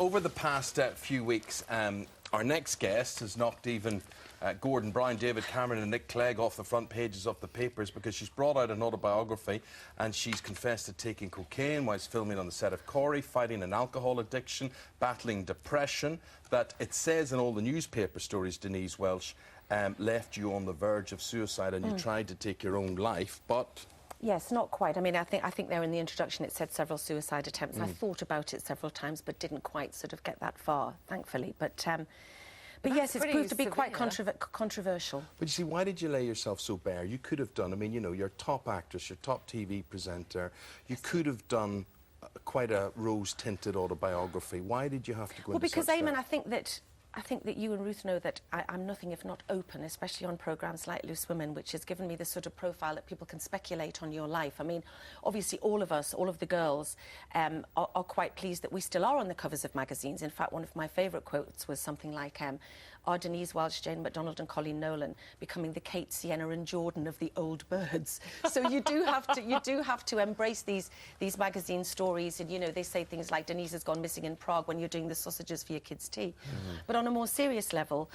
Over the past few weeks, our next guest has knocked even Gordon Brown, David Cameron and Nick Clegg off the front pages of the papers because she's brought out an autobiography and she's confessed to taking cocaine whilst filming on the set of Corrie, fighting an alcohol addiction, battling depression, that it says in all the newspaper stories, Denise Welch, left you on the verge of suicide and you tried to take your own life, but... Yes, not quite. I mean, I think there in the introduction it said several suicide attempts. I thought about it several times, but didn't quite sort of get that far, thankfully. But yes, it's proved to be quite controversial. But you see, why did you lay yourself so bare? You could have done, I mean, you know, you're top actress, you're top TV presenter. You could have done quite a rose-tinted autobiography. Why did you have to go into such... Well, because, Eamonn, I think that you and Ruth know that I'm nothing if not open, especially on programmes like Loose Women, which has given me the sort of profile that people can speculate on your life. I mean, obviously, all of us, all of the girls, are quite pleased that we still are on the covers of magazines. In fact, one of my favourite quotes was something like, are Denise Welch, Jane McDonald and Colleen Nolan becoming the Kate, Sienna and Jordan of the old birds? So you do have to embrace these magazine stories. And, you know, they say things like Denise has gone missing in Prague when you're doing the sausages for your kids' tea. But on a more serious level,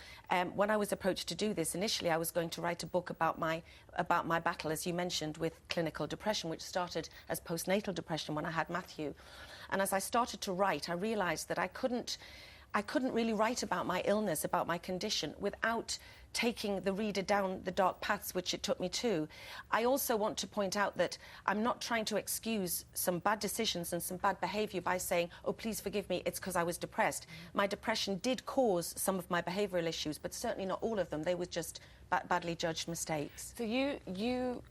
when I was approached to do this, initially I was going to write a book about my battle, as you mentioned, with clinical depression, which started as postnatal depression when I had Matthew. And as I started to write, I realised that I couldn't really write about my illness, about my condition, without taking the reader down the dark paths which it took me to. I also want to point out that I'm not trying to excuse some bad decisions and some bad behaviour by saying, oh, please forgive me, it's because I was depressed. My depression did cause some of my behavioural issues, but certainly not all of them. They were just badly judged mistakes. So you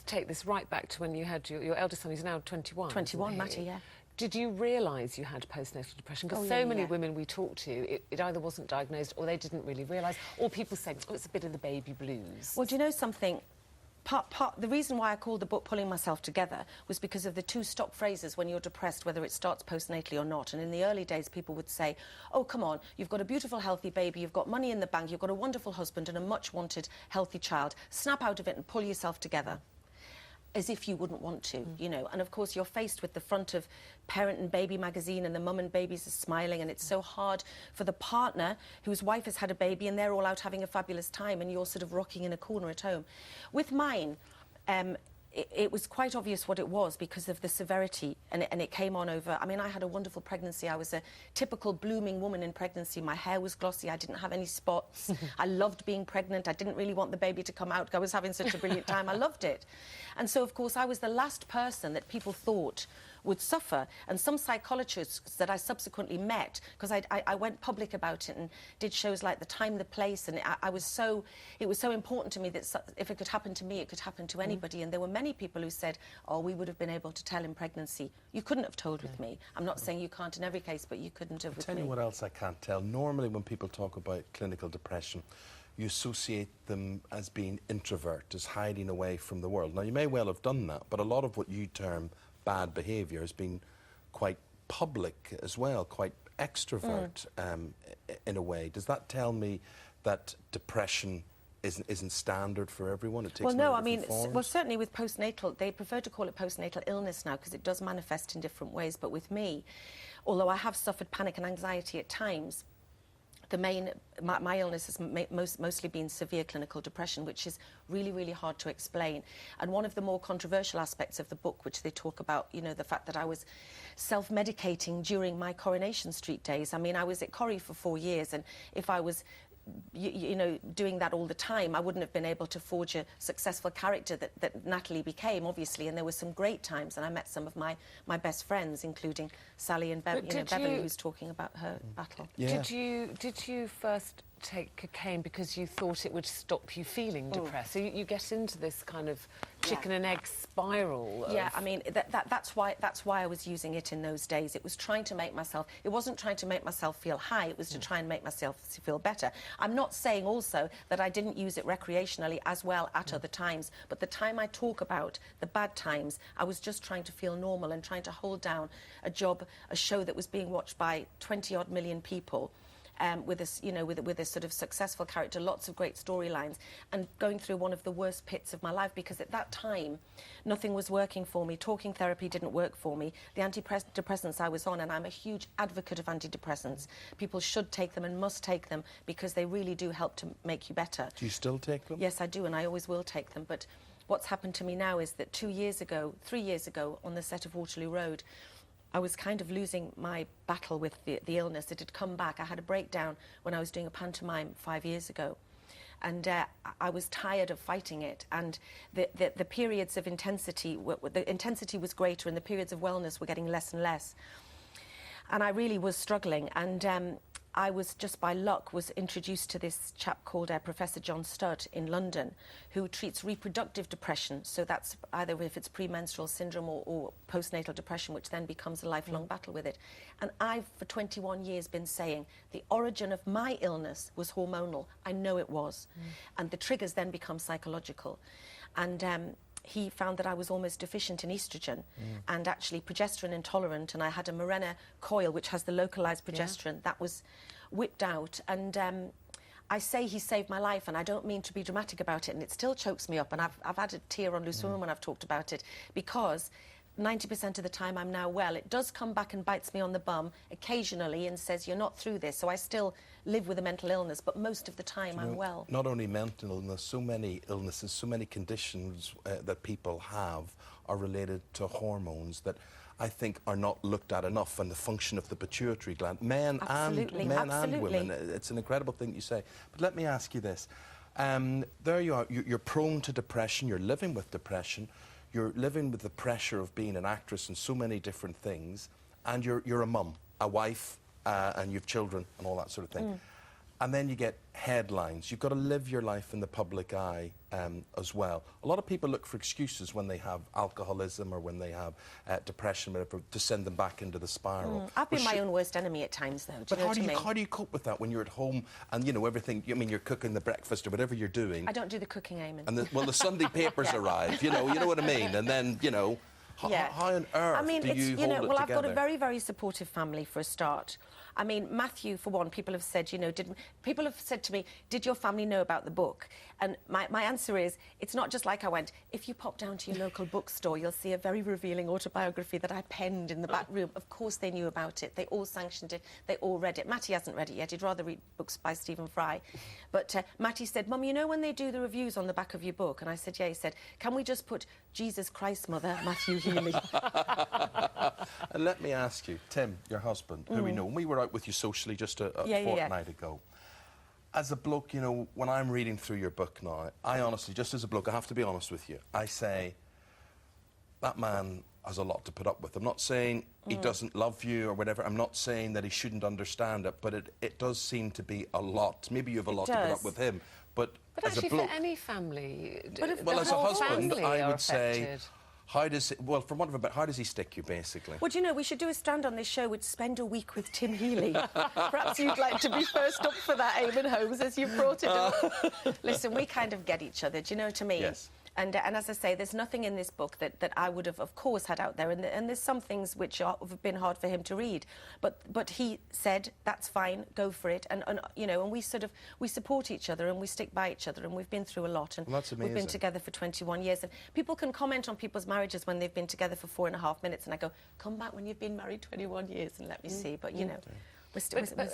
take this right back to when you had your eldest son, who's now 21. 21, Matty, yeah. Did you realise you had postnatal depression? Because so many women we talk to, it either wasn't diagnosed or they didn't really realise, or people say, oh, it's a bit of the baby blues. Well, do you know something? The reason why I called the book Pulling Myself Together was because of the two stop phrases when you're depressed, whether it starts postnatally or not. And in the early days, people would say, oh, come on, you've got a beautiful, healthy baby, you've got money in the bank, you've got a wonderful husband and a much-wanted, healthy child. Snap out of it and pull yourself together. As if you wouldn't want to, you know. And, of course, you're faced with the front of Parent and Baby magazine and the mum and babies are smiling and it's so hard for the partner whose wife has had a baby and they're all out having a fabulous time and you're sort of rocking in a corner at home. With mine, it was quite obvious what it was because of the severity, and it came on over... I mean, I had a wonderful pregnancy. I was a typical blooming woman in pregnancy. My hair was glossy. I didn't have any spots. I loved being pregnant. I didn't really want the baby to come out. I was having such a brilliant time. I loved it. And so, of course, I was the last person that people thought would suffer. And some psychologists that I subsequently met, because I went public about it and did shows like The Time, The Place, and it was so important to me that if it could happen to me, it could happen to anybody. And there were many people who said, oh, we would have been able to tell in pregnancy. You couldn't have told with me. I'm not saying you can't in every case, but you couldn't have with me. Tell you what else I can't tell. Normally when people talk about clinical depression, you associate them as being introvert, as hiding away from the world. Now, you may well have done that, but a lot of what you term bad behaviour has been quite public as well, quite extrovert in a way. Does that tell me that depression isn't standard for everyone? It takes well, no, I many mean, forms? well, certainly with postnatal, they prefer to call it postnatal illness now because it does manifest in different ways. But with me, although I have suffered panic and anxiety at times, my illness has mostly been severe clinical depression, which is really, really hard to explain. And one of the more controversial aspects of the book, which they talk about, you know, the fact that I was self-medicating during my Coronation Street days. I mean, I was at Corrie for 4 years, and if I was you know, doing that all the time, I wouldn't have been able to forge a successful character that Natalie became, obviously, and there were some great times, and I met some of my best friends, including Sally and Beverly, who's talking about her battle. Yeah. Did you first take cocaine because you thought it would stop you feeling depressed? So you get into this kind of chicken and egg spiral. Yeah, I mean, that's why I was using it in those days. It was trying to make myself... It wasn't trying to make myself feel high, it was to try and make myself feel better. I'm not saying also that I didn't use it recreationally as well at other times, but the time I talk about the bad times, I was just trying to feel normal and trying to hold down a job, a show that was being watched by 20-odd million people. with a sort of successful character, lots of great storylines, and going through one of the worst pits of my life, because at that time nothing was working for me. Talking therapy didn't work for me. The antidepressants I was on, and I'm a huge advocate of antidepressants. People should take them and must take them because they really do help to make you better. Do you still take them? Yes, I do, and I always will take them. But what's happened to me now is that 3 years ago, on the set of Waterloo Road, I was kind of losing my battle with the illness. It had come back. I had a breakdown when I was doing a pantomime 5 years ago. And I was tired of fighting it. And the periods of intensity, the intensity was greater and the periods of wellness were getting less and less. And I really was struggling. And I was, just by luck, was introduced to this chap called Professor John Studd in London, who treats reproductive depression. So that's either if it's premenstrual syndrome or postnatal depression, which then becomes a lifelong battle with it. And I've, for 21 years, been saying the origin of my illness was hormonal. I know it was. And the triggers then become psychological. And he found that I was almost deficient in estrogen and actually progesterone intolerant, and I had a Mirena coil which has the localized progesterone that was whipped out, and I say he saved my life, and I don't mean to be dramatic about it, and it still chokes me up, and I've had a tear on Loose Women when I've talked about it, because 90% of the time I'm now well. It does come back and bites me on the bum occasionally and says, you're not through this. So I still live with a mental illness, but most of the time I'm well. Not only mental illness, so many illnesses, so many conditions that people have are related to hormones that I think are not looked at enough, and the function of the pituitary gland. Men and women. It's an incredible thing you say. But let me ask you this. There you are. You're prone to depression. You're living with depression. You're living with the pressure of being an actress and so many different things, and you're a mum, a wife, and you've children and all that sort of thing. And then you get headlines. You've got to live your life in the public eye as well. A lot of people look for excuses when they have alcoholism or when they have depression, whatever, to send them back into the spiral. I've been my own worst enemy at times, though. But how do you cope with that when you're at home and, you know, everything, I mean, you're cooking the breakfast or whatever you're doing? I don't do the cooking, Eamonn. And the Sunday papers arrive, you know what I mean? And then, you know, how on earth do you hold it together? I've got a very, very supportive family for a start. I mean, Matthew, for one, people have said, you know, people have said to me, did your family know about the book? And my answer is, it's not just like I went, if you pop down to your local bookstore, you'll see a very revealing autobiography that I penned in the back room. Of course they knew about it. They all sanctioned it. They all read it. Matty hasn't read it yet. He'd rather read books by Stephen Fry. But Matty said, Mum, you know when they do the reviews on the back of your book? And I said, yeah. He said, can we just put Jesus Christ, Mother, Matthew Healy? And let me ask you, Tim, your husband, who we know, and we were out with you socially just a fortnight ago. As a bloke, you know, when I'm reading through your book now, I honestly, just as a bloke, I have to be honest with you, I say, that man has a lot to put up with. I'm not saying he doesn't love you or whatever. I'm not saying that he shouldn't understand it, but it does seem to be a lot. Maybe you have a lot to put up with him, but as actually a bloke... for any family... Well, as a husband, I would say... How does it, well, for want of a better, how does he stick you, basically? Well, do you know, we should do a strand on this show which spend a week with Tim Healy. Perhaps you'd like to be first up for that, Eamonn Holmes, as you brought it up. Listen, we kind of get each other, do you know what I mean? Yes. And as I say, there's nothing in this book that I would have, of course, had out there. And there's some things which have been hard for him to read. But he said, that's fine, go for it. And you know, and we support each other and we stick by each other. And we've been through a lot. And well, that's amazing. We've been together for 21 years. And people can comment on people's marriages when they've been together for 4.5 minutes. And I go, come back when you've been married 21 years and let me see. But, you know... But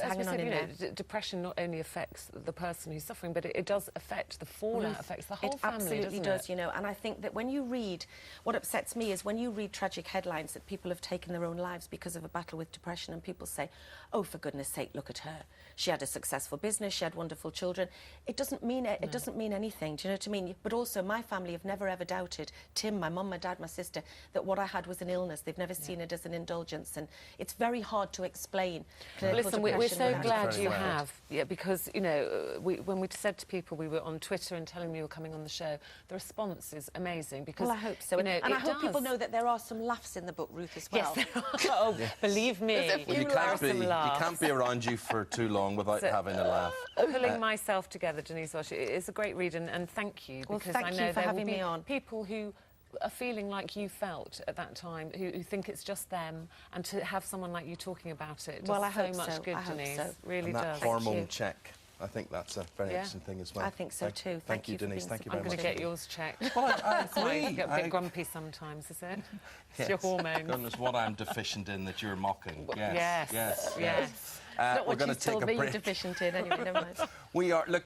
hanging on in there. Depression not only affects the person who's suffering, but it does affect the fallout, affects the whole family, doesn't it? It absolutely does, you know, and I think that when you read, what upsets me is when you read tragic headlines that people have taken their own lives because of a battle with depression, and people say, oh, for goodness sake, look at her. She had a successful business, she had wonderful children. It doesn't mean it doesn't mean anything, do you know what I mean? But also, my family have never ever doubted, Tim, my mum, my dad, my sister, that what I had was an illness. They've never seen it as an indulgence, and it's very hard to explain. Listen, we're so glad you have, because, you know, when we said to people we were on Twitter and telling them you were coming on the show, the response is amazing, because... Well, I hope so. You know, and I hope people know that there are some laughs in the book, Ruth, as well. Yes, oh, believe me. Well, you can't be around you for too long without having a laugh. Pulling myself together, Denise Welch, it's a great read, and thank you, because I know there will be people who are feeling like you felt at that time, who think it's just them, and to have someone like you talking about it does Well, I so hope much so. good, I hope Denise. so. Really And that does. hormone check. I think that's a very interesting thing as well. I think so too. Thank you, for Denise. being Thank you so very I'm much. going to get yours checked. Well, I That's why you agree. get a bit grumpy sometimes, is it? It's Yes. your hormones. Goodness, what I'm deficient in that you're mocking. Yes. Yes. Yes. Not We're what going she's to take told a me you're break. deficient in. Anyway, never mind. We are. Look.